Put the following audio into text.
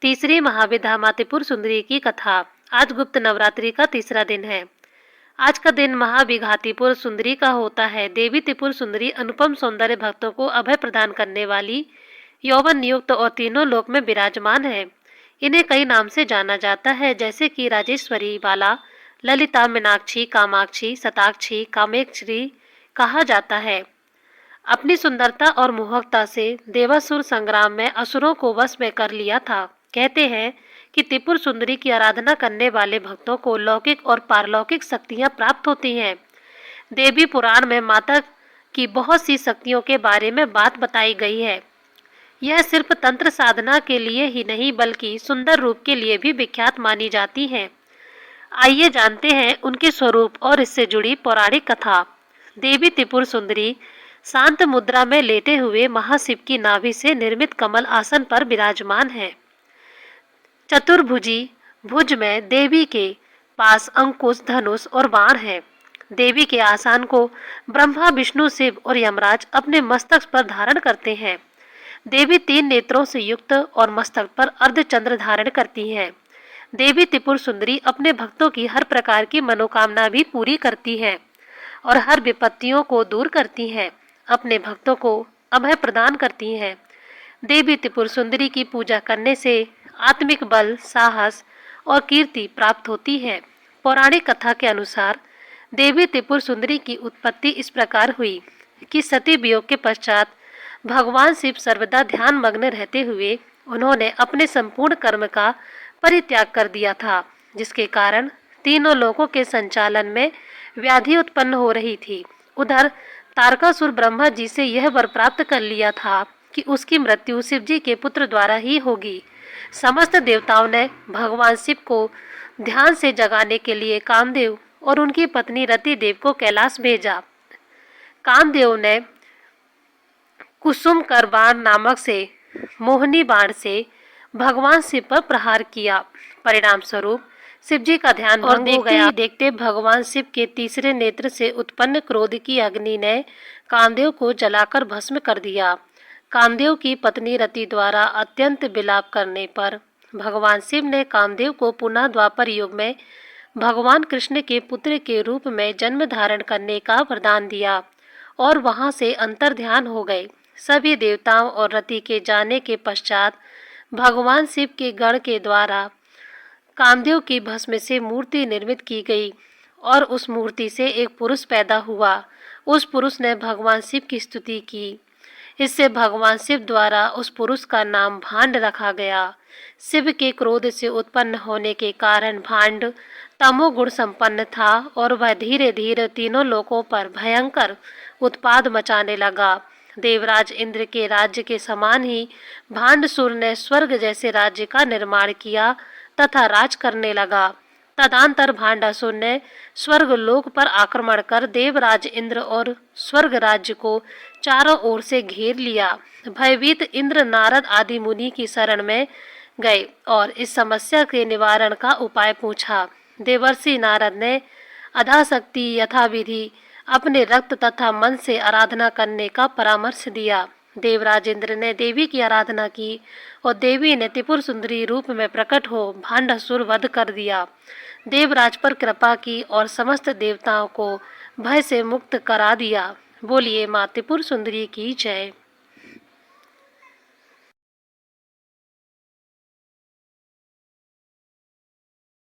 तीसरी महाविद्या माँ त्रिपुर सुंदरी की कथा। आज गुप्त नवरात्रि का तीसरा दिन है। आज का दिन महाविघातिपुर सुंदरी का होता है। देवी त्रिपुर सुंदरी अनुपम सौंदर्य भक्तों को अभय प्रदान करने वाली, यौवन नियुक्त और तीनों लोक में विराजमान है। इन्हें कई नाम से जाना जाता है, जैसे कि राजेश्वरी, बाला, ललिता, मीनाक्षी, कामाक्षी, शताक्षी, कामेश्वरी कहा जाता है। अपनी सुंदरता और मोहकता से देवासुर संग्राम में असुरों को वश में कर लिया था। कहते हैं कि त्रिपुर सुंदरी की आराधना करने वाले भक्तों को लौकिक और पारलौकिक शक्तियां प्राप्त होती हैं। देवी पुराण में माता की बहुत सी शक्तियों के बारे में बात बताई गई है। यह सिर्फ तंत्र साधना के लिए ही नहीं बल्कि सुंदर रूप के लिए भी विख्यात मानी जाती हैं। आइए जानते हैं उनके स्वरूप और इससे जुड़ी पौराणिक कथा। देवी त्रिपुर सुंदरी शांत मुद्रा में लेटे हुए महाशिव की नाभि से निर्मित कमल आसन पर विराजमान है। चतुर्भुजी भुज में देवी के पास अंकुश, धनुष और बाण है। देवी के आसन को ब्रह्मा, विष्णु, शिव और यमराज अपने मस्तक पर धारण करते हैं। देवी 3 नेत्रों से युक्त और मस्तक पर अर्धचंद्र धारण करती हैं। देवी त्रिपुर सुंदरी अपने भक्तों की हर प्रकार की मनोकामना भी पूरी करती है और हर विपत्तियों को दूर करती हैं। अपने भक्तों को अभय प्रदान करती हैं। देवी त्रिपुर सुंदरी की पूजा करने से आत्मिक बल, साहस और कीर्ति प्राप्त होती है। पौराणिक कथा के अनुसार देवी त्रिपुर सुंदरी की उत्पत्ति इस प्रकार हुई कि सती वियोग के पश्चात भगवान शिव सर्वदा ध्यान मग्न रहते हुए उन्होंने अपने संपूर्ण कर्म का परित्याग कर दिया था, जिसके कारण तीनों लोकों के संचालन में व्याधि उत्पन्न हो रही थी। उधर तारकासुर ब्रह्मा जी से यह वर प्राप्त कर लिया था कि उसकी मृत्यु शिव जी के पुत्र द्वारा ही होगी। समस्त देवताओं ने भगवान शिव को ध्यान से जगाने के लिए कामदेव और उनकी पत्नी रति देव को कैलाश भेजा। कामदेव ने कुसुम कर बाण नामक से मोहनी बाण से भगवान शिव पर प्रहार किया। परिणाम स्वरूप शिव जी का ध्यान भंग हो गया। देखते भगवान शिव के तीसरे नेत्र से उत्पन्न क्रोध की अग्नि ने कामदेव को जलाकर भस्म कर दिया। कामदेव की पत्नी रति द्वारा अत्यंत विलाप करने पर भगवान शिव ने कामदेव को पुनः द्वापर युग में भगवान कृष्ण के पुत्र के रूप में जन्म धारण करने का वरदान दिया और वहां से अंतर्ध्यान हो गए। सभी देवताओं और रति के जाने के पश्चात भगवान शिव के गण के द्वारा कामदेव की भस्म से मूर्ति निर्मित की गई और उस मूर्ति से एक पुरुष पैदा हुआ। उस पुरुष ने भगवान शिव की स्तुति की। इससे भगवान शिव द्वारा उस पुरुष का नाम भांड रखा गया। शिव के क्रोध से उत्पन्न होने के कारण भांड तमोगुण संपन्न था और वह धीरे धीरे तीनों लोकों पर भयंकर उत्पाद मचाने लगा। देवराज इंद्र के राज्य के समान ही भांडसुर ने स्वर्ग जैसे राज्य का निर्माण किया तथा राज करने लगा। तदंतर भांडासुर ने स्वर्ग लोक पर आक्रमण कर देवराज इंद्र और स्वर्ग राज्य को चारों ओर से घेर लिया। भयभीत इंद्र नारद आदि मुनि की शरण में गए और इस समस्या के निवारण का उपाय पूछा। देवर्षि नारद ने अधाशक्ति यथाविधि अपने रक्त तथा मन से आराधना करने का परामर्श दिया। देवराज इंद्र ने देवी की आराधना की और देवी ने त्रिपुर सुंदरी रूप में प्रकट हो भांडासुर वध कर दिया। देवराज पर कृपा की और समस्त देवताओं को भय से मुक्त करा दिया। बोलिए माँ त्रिपुर सुंदरी की जय।